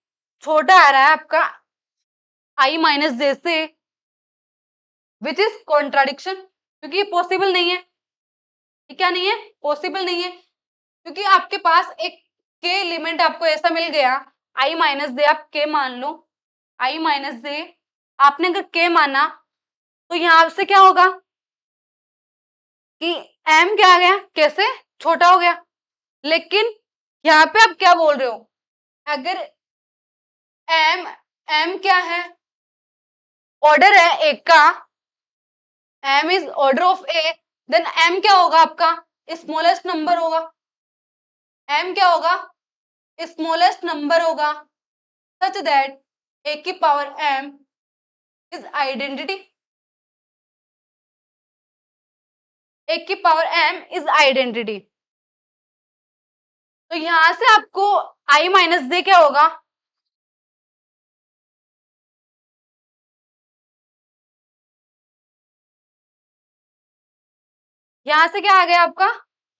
छोटा आ रहा है आपका आई माइनस जे से, विच इज कॉन्ट्राडिक्शन, क्योंकि ये पॉसिबल नहीं है। ये क्या नहीं है, पॉसिबल नहीं है, क्योंकि आपके पास एक के एलिमेंट आपको ऐसा मिल गया, आई माइनस जे आप के मान लो, आई माइनस जे आपने अगर के माना तो यहां से क्या होगा कि एम क्या आ गया, कैसे छोटा हो गया। लेकिन यहाँ पे आप क्या बोल रहे हो, अगर एम, एम क्या है, ऑर्डर है एक का, m is order of a, then m क्या होगा आपका, स्मॉलेस्ट नंबर होगा। एम क्या होगा, स्मॉलेस्ट नंबर होगा, सच दैट ए की पावर एम इज आइडेंटिटी, ए की पावर एम इज आइडेंटिटी। तो यहां से आपको आई माइनस जे क्या होगा, यहां से क्या आ गया आपका,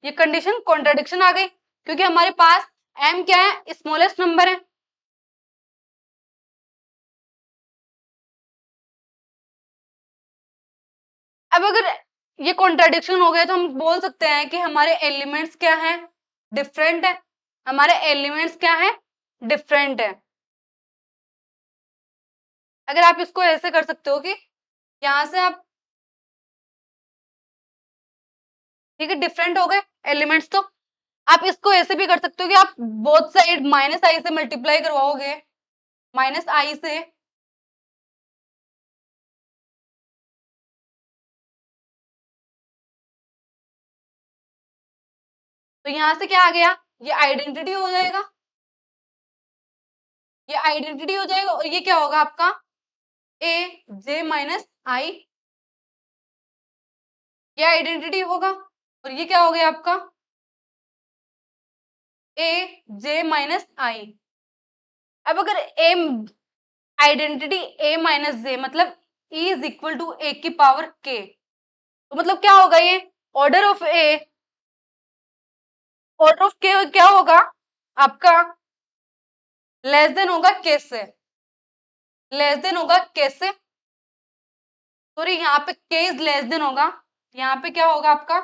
ये कंडीशन कॉन्ट्रडिक्शन आ गई, क्योंकि हमारे पास एम क्या है, स्मॉलेस्ट नंबर है। अब अगर ये कॉन्ट्रडिक्शन हो गया तो हम बोल सकते हैं कि हमारे एलिमेंट्स क्या हैं, डिफरेंट है। हमारे एलिमेंट्स क्या है, डिफरेंट है। अगर आप इसको ऐसे कर सकते हो कि यहां से आप, ठीक है, डिफरेंट हो गए एलिमेंट्स, तो आप इसको ऐसे भी कर सकते हो कि आप बोथ साइड माइनस आई से मल्टीप्लाई करवाओगे, माइनस आई से, तो यहां से क्या आ गया, ये आइडेंटिटी हो जाएगा। ये आइडेंटिटी हो जाएगा और ये क्या होगा आपका ए जे माइनस आई, ये आइडेंटिटी होगा और ये क्या हो गया आपका ए जे माइनस आई। अब अगर ए आइडेंटिटी ए माइनस जे मतलब E is equal to A की पावर के, तो मतलब क्या होगा ये order of A, order of के क्या होगा आपका लेस देन होगा के से, लेस देन होगा के से, सॉरी यहाँ पे के इज लेस देन होगा, यहाँ पे क्या होगा आपका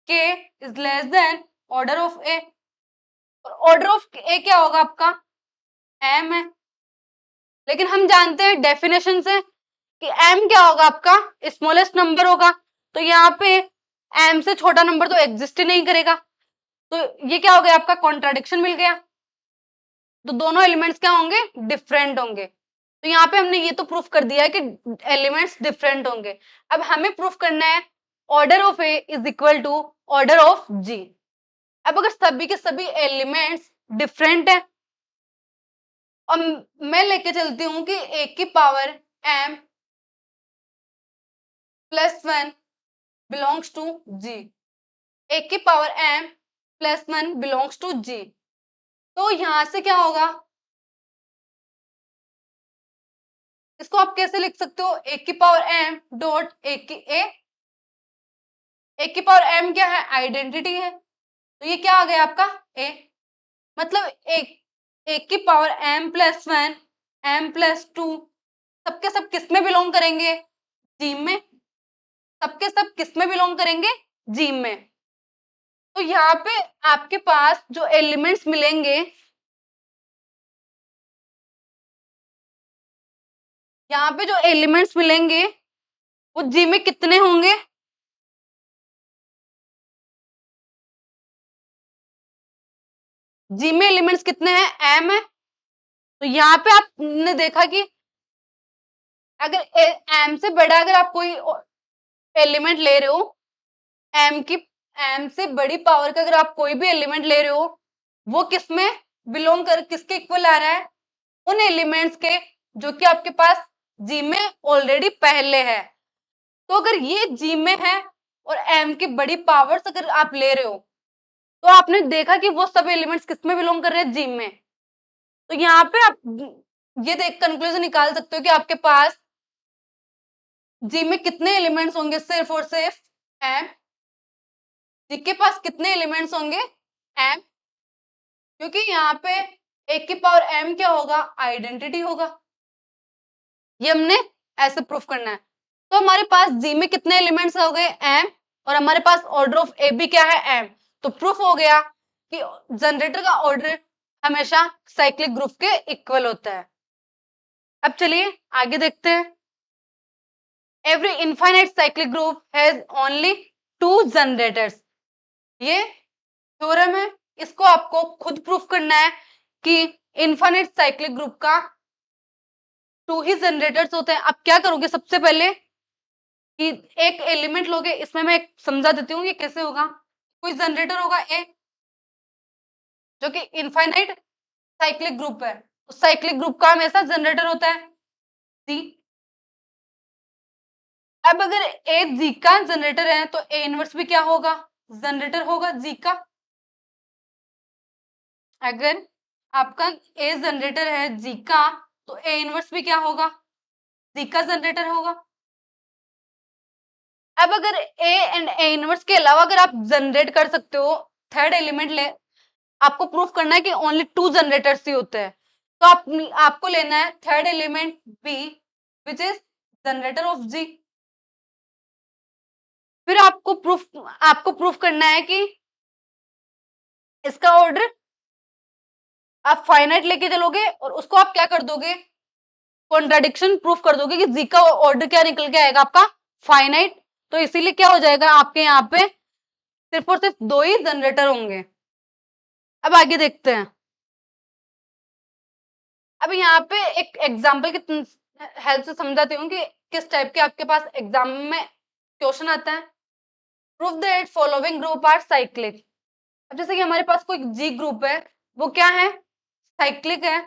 K is less than order of A, और ऑर्डर ऑफ ए क्या होगा आपका एम है, लेकिन हम जानते हैं डेफिनेशन से कि m क्या होगा आपका स्मॉलेस्ट नंबर होगा, तो यहाँ पे m से छोटा नंबर तो एग्जिस्ट ही नहीं करेगा, तो ये क्या हो गया आपका कॉन्ट्राडिक्शन मिल गया, तो दोनों एलिमेंट्स क्या होंगे डिफरेंट होंगे। तो यहाँ पे हमने ये तो प्रूफ कर दिया है कि एलिमेंट्स डिफरेंट होंगे। अब हमें प्रूफ करना है order of A is equal to order of G. अब अगर सभी के सभी एलिमेंट्स डिफरेंट है और मैं लेके चलती हूँ कि ए की power m plus one belongs to G, A की power m plus one belongs to G, तो यहां से क्या होगा इसको आप कैसे लिख सकते हो ए की पावर m डॉट ए की पावर m क्या है आइडेंटिटी है, तो ये क्या आ गया आपका ए, मतलब ए की power m plus one m plus two सबके सब किस में बिलोंग करेंगे जीम में, सबके सब किस में बिलोंग करेंगे जीम में। तो यहाँ पे आपके पास जो एलिमेंट्स मिलेंगे, यहाँ पे जो एलिमेंट्स मिलेंगे वो जी में कितने होंगे, जी में एलिमेंट्स कितने हैं एम है, तो यहाँ पे आपने देखा कि अगर एम से बड़ा अगर आप कोई एलिमेंट ले रहे हो, एम की एम से बड़ी पावर का अगर आप कोई भी एलिमेंट ले रहे हो वो किस में बिलोंग कर किसके इक्वल आ रहा है उन एलिमेंट्स के जो कि आपके पास जी में ऑलरेडी पहले है। तो अगर ये जी में है और एम की बड़ी पावर्स अगर आप ले रहे हो तो आपने देखा कि वो सब एलिमेंट्स किस में बिलोंग कर रहे हैं जी में, तो यहाँ पे आप ये देख कंक्लूजन निकाल सकते हो कि आपके पास जी में कितने एलिमेंट्स होंगे सिर्फ और सिर्फ एम, जी के पास कितने एलिमेंट्स होंगे एम, क्योंकि यहाँ पे एक की पावर एम क्या होगा आइडेंटिटी होगा, ये हमने ऐसे प्रूफ करना है। तो हमारे पास जी में कितने एलिमेंट्स हो गए एम और हमारे पास ऑर्डर ऑफ ए भी क्या है एम, तो प्रूफ हो गया कि जनरेटर का ऑर्डर हमेशा साइक्लिक ग्रुप के इक्वल होता है। अब चलिए आगे देखते हैं। Every infinite cyclic group has only to generators, ये थ्योरम है, इसको आपको खुद प्रूफ करना है कि इनफाइनाइट साइक्लिक ग्रुप का टू ही जनरेटर्स होते हैं। अब क्या करोगे सबसे पहले कि एक एलिमेंट लोगे, इसमें मैं एक समझा देती हूँ ये कैसे होगा। कोई जनरेटर होगा ए जो कि इनफाइनाइट साइक्लिक ग्रुप है, तो साइक्लिक ग्रुप का हमेशा जनरेटर होता है जी। अब अगर ए जी का जनरेटर है तो ए इनवर्स भी क्या होगा जनरेटर होगा जी का। अगर आपका ए जनरेटर है जी का तो ए इनवर्स भी क्या होगा जी का जनरेटर होगा। अब अगर ए एंड ए इनवर्स के अलावा अगर आप जनरेट कर सकते हो थर्ड एलिमेंट ले, आपको प्रूफ करना है कि ओनली टू जनरेटर्स ही होते हैं, तो आपको लेना है third element B which is generator of G. फिर आपको प्रूफ करना है कि इसका ऑर्डर आप फाइनाइट लेके चलोगे और उसको आप क्या कर दोगे कॉन्ट्राडिक्शन प्रूफ कर दोगे कि जी का ऑर्डर क्या निकल के आएगा आपका फाइनाइट, तो इसीलिए क्या हो जाएगा आपके यहाँ पे सिर्फ और सिर्फ दो ही जनरेटर होंगे। अब आगे देखते हैं। अब यहाँ पे एक एग्जाम्पल की हेल्प से समझाती हूँ कि किस टाइप के आपके पास एग्जाम में क्वेश्चन आता है। Proof that following group are cyclic. अब जैसे कि हमारे पास कोई जी ग्रुप है वो क्या है साइक्लिक है।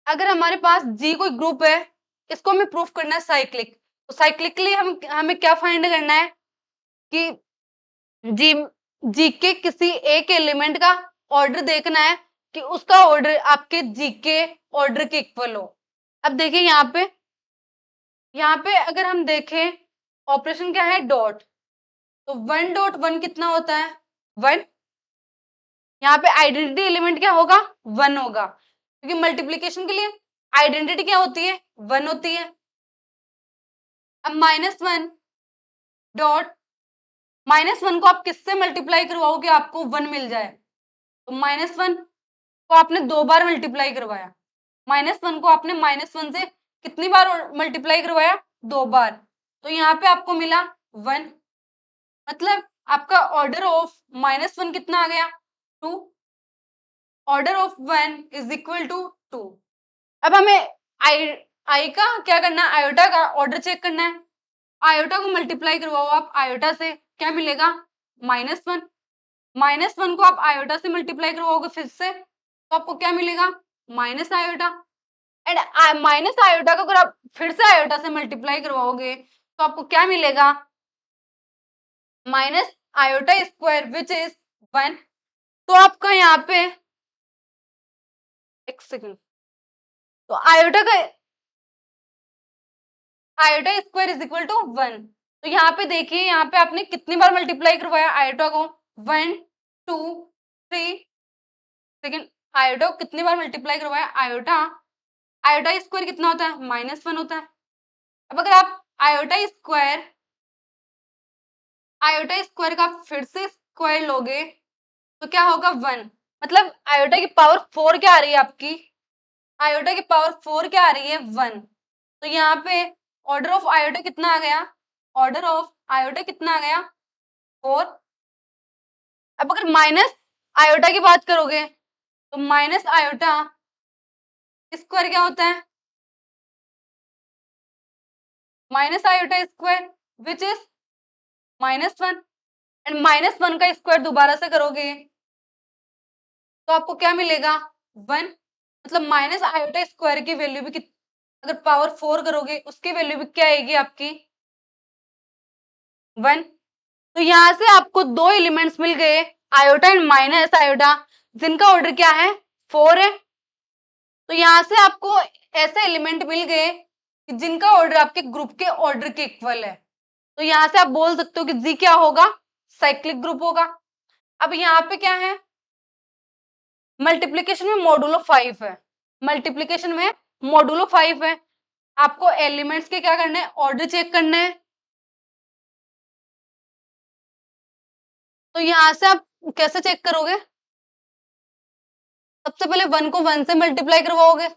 अगर हमारे पास जी कोई ग्रुप है, इसको हमें प्रूफ करना है साइक्लिक, तो साइक्लिक के लिए हम हमें क्या फाइंड करना है कि जी जी के किसी एक एलिमेंट का ऑर्डर देखना है कि उसका ऑर्डर आपके जी के ऑर्डर के इक्वल हो। अब देखिए यहाँ पे अगर हम देखें ऑपरेशन क्या है, डॉट, तो 1.1 कितना होता है, 1। यहाँ पे आइडेंटिटी एलिमेंट क्या होगा, 1 होगा, क्योंकि मल्टीप्लीकेशन के लिए आइडेंटिटी क्या होती है, 1 होती है। अब -1 डॉट, -1 को आप किससे मल्टीप्लाई करवाओगे आपको 1 मिल जाए, तो -1 को आपने 2 बार मल्टीप्लाई करवाया, -1 को आपने -1 से कितनी बार मल्टीप्लाई करवाया, 2 बार, तो यहाँ पे आपको मिला 1। मतलब आपका ऑर्डर ऑफ -1 कितना आ गया, 2। Order of 1 is equal to 2। अब हमें आई का क्या करना है, आयोटा का ऑर्डर चेक करना है। आयोटा को मल्टीप्लाई करवाओ आप आयोटा से, क्या मिलेगा, -1। -1 को आप आयोटा से मल्टीप्लाई करवाओगे फिर से, तो आपको क्या मिलेगा, minus iota. And minus iota को अगर आप फिर से आयोटा से मल्टीप्लाई करवाओगे तो आपको क्या मिलेगा, minus iota square which is 1। तो आपका यहाँ पे एक सेकेंड, तो आयोटा का iota square is equal to 1। तो यहाँ पे देखिए, यहाँ पे आपने कितनी बार मल्टीप्लाई करवाया आयोटा को, 1 2 3, सेकेंड आयोटा को कितनी बार मल्टीप्लाई करवाया, आयोटा आयोटा स्क्वायर कितना होता है, -1 होता है। अब अगर आप आयोटा स्क्वायर का फिर से स्क्वायर लोगे तो क्या होगा, 1। मतलब आयोटा की पावर 4 क्या आ रही है आपकी, आयोटा की पावर 4 क्या आ रही है, 1। तो यहाँ पे ऑर्डर ऑफ आयोटा कितना आ गया, ऑर्डर ऑफ आयोटा कितना आ गया, 4। अब अगर माइनस आयोटा की बात करोगे तो माइनस आयोटा स्क्वायर क्या होता है, minus iota square which is -1। And -1 का स्क्वायर दोबारा से करोगे तो आपको क्या मिलेगा, 1। मतलब माइनस आयोटा स्क्वायर की वैल्यू भी अगर पावर 4 करोगे उसकी वैल्यू भी क्या आएगी आपकी, 1। तो यहाँ से आपको 2 एलिमेंट्स मिल गए, आयोटा एंड माइनस आयोटा, जिनका ऑर्डर क्या है, 4 है। तो यहाँ से आपको ऐसे एलिमेंट मिल गए कि जिनका ऑर्डर आपके ग्रुप के ऑर्डर के इक्वल है। तो यहाँ से आप बोल सकते हो कि जी क्या होगा, साइक्लिक ग्रुप होगा। अब यहाँ पे क्या है, मल्टीप्लीकेशन में मॉडुलो 5 है, मल्टीप्लीकेशन में मॉडुलो 5 है। आपको एलिमेंट्स के क्या करना है, ऑर्डर चेक करना है। तो यहाँ से आप कैसे चेक करोगे, सबसे पहले 1 को 1 से मल्टीप्लाई करवाओगे,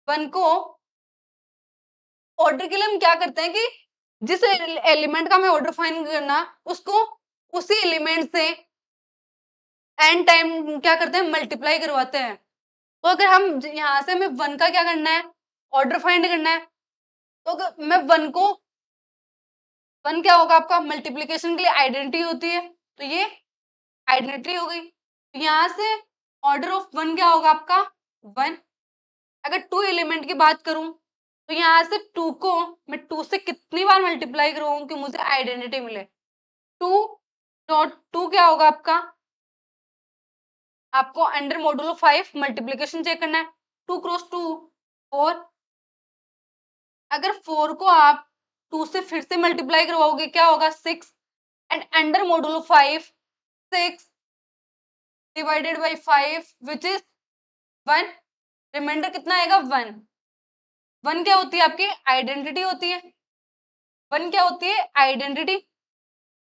1 को ऑर्डर के लिए हम क्या करते हैं कि जिस एलिमेंट का हमें ऑर्डर फाइंड करना उसको उसी एलिमेंट से एन टाइम क्या करते हैं, मल्टीप्लाई करवाते हैं। तो अगर हम यहाँ से हमें 1 का क्या करना है, ऑर्डर फाइंड करना है, तो अगर मैं 1 को 1 क्या होगा आपका, मल्टीप्लीकेशन के लिए आइडेंटिटी होती है, तो ये आइडेंटिटी हो गई। तो यहाँ से ऑर्डर ऑफ 1 क्या होगा आपका, 1। अगर 2 एलिमेंट की बात करूं तो यहाँ से 2 को मैं 2 से कितनी बार मल्टीप्लाई करवाऊं कि मुझे आइडेंटिटी मिले, 2.2 क्या होगा आपका, आपको अंडर मॉडुलो 5 मल्टीप्लीकेशन चेक करना है, 2 क्रॉस 2 4। अगर 4 को आप 2 से फिर से मल्टीप्लाई करवाओगे क्या होगा, 6। And under modulo 5 6 divided by 5 which is 1। Remainder कितना आएगा, 1। 1 क्या होती है आपकी, आइडेंटिटी होती है, 1 क्या होती है, आइडेंटिटी।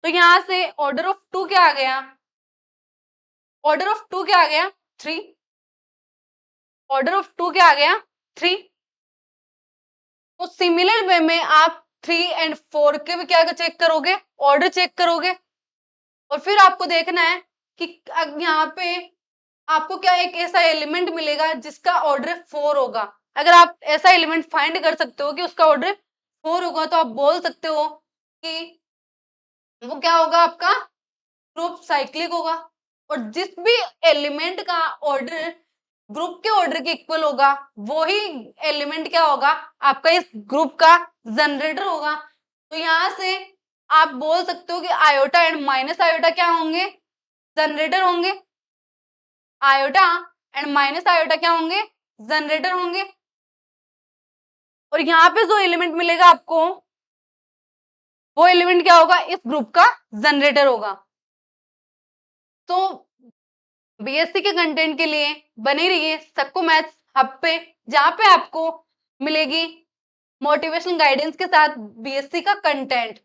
तो यहाँ से ऑर्डर ऑफ 2 क्या आ गया, ऑर्डर ऑफ 2 क्या आ गया, 3। ऑर्डर ऑफ 2 क्या आ गया, 3। तो सिमिलर वे में आप 3 एंड 4 के भी क्या चेक करोगे, ऑर्डर चेक करोगे। और फिर आपको देखना है कि अब यहाँ पे आपको क्या एक ऐसा एलिमेंट मिलेगा जिसका ऑर्डर 4 होगा। अगर आप ऐसा एलिमेंट फाइंड कर सकते हो कि उसका ऑर्डर 4 होगा, तो आप बोल सकते हो कि वो क्या होगा, आपका ग्रुप साइक्लिक होगा। और जिस भी एलिमेंट का ऑर्डर ग्रुप के ऑर्डर के इक्वल होगा, वो ही एलिमेंट क्या होगा, आपका इस ग्रुप का जनरेटर होगा। तो यहाँ से आप बोल सकते हो कि आयोटा एंड माइनस आयोटा क्या होंगे, जनरेटर होंगे। आयोटा एंड माइनस आयोटा क्या होंगे, जनरेटर होंगे। और यहाँ पे जो एलिमेंट मिलेगा आपको, वो एलिमेंट क्या होगा, इस ग्रुप का जनरेटर होगा। तो बीएससी के कंटेंट के लिए बने रहिए सक्कू मैथ्स हब पे, जहां पे आपको मिलेगी मोटिवेशनल गाइडेंस के साथ बीएससी का content.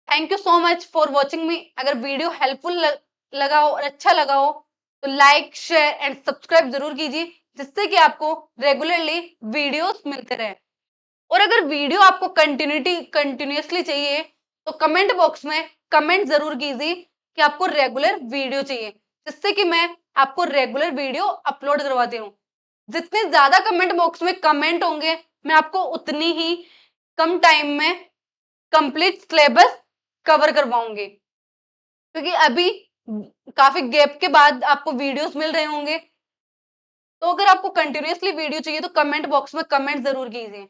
Thank you so much for watching मी। अगर वीडियो हेल्पफुल लगा हो और अच्छा लगा हो तो लाइक शेयर एंड सब्सक्राइब जरूर कीजिए, जिससे कि आपको रेगुलरली वीडियोस मिलते रहे। और अगर वीडियो आपको कंटिन्यूसली चाहिए तो कमेंट बॉक्स में कमेंट जरूर कीजिए कि आपको रेगुलर वीडियो चाहिए, जिससे कि मैं आपको रेगुलर वीडियो अपलोड करवाती हूँ। जितने ज्यादा कमेंट बॉक्स में कमेंट होंगे, मैं आपको उतनी ही कम टाइम में कंप्लीट सिलेबस कवर करवाऊंगी। क्योंकि अभी काफी गैप के बाद आपको वीडियोस मिल रहे होंगे। तो अगर आपको कंटिन्यूसली वीडियो चाहिए तो कमेंट बॉक्स में कमेंट जरूर कीजिए।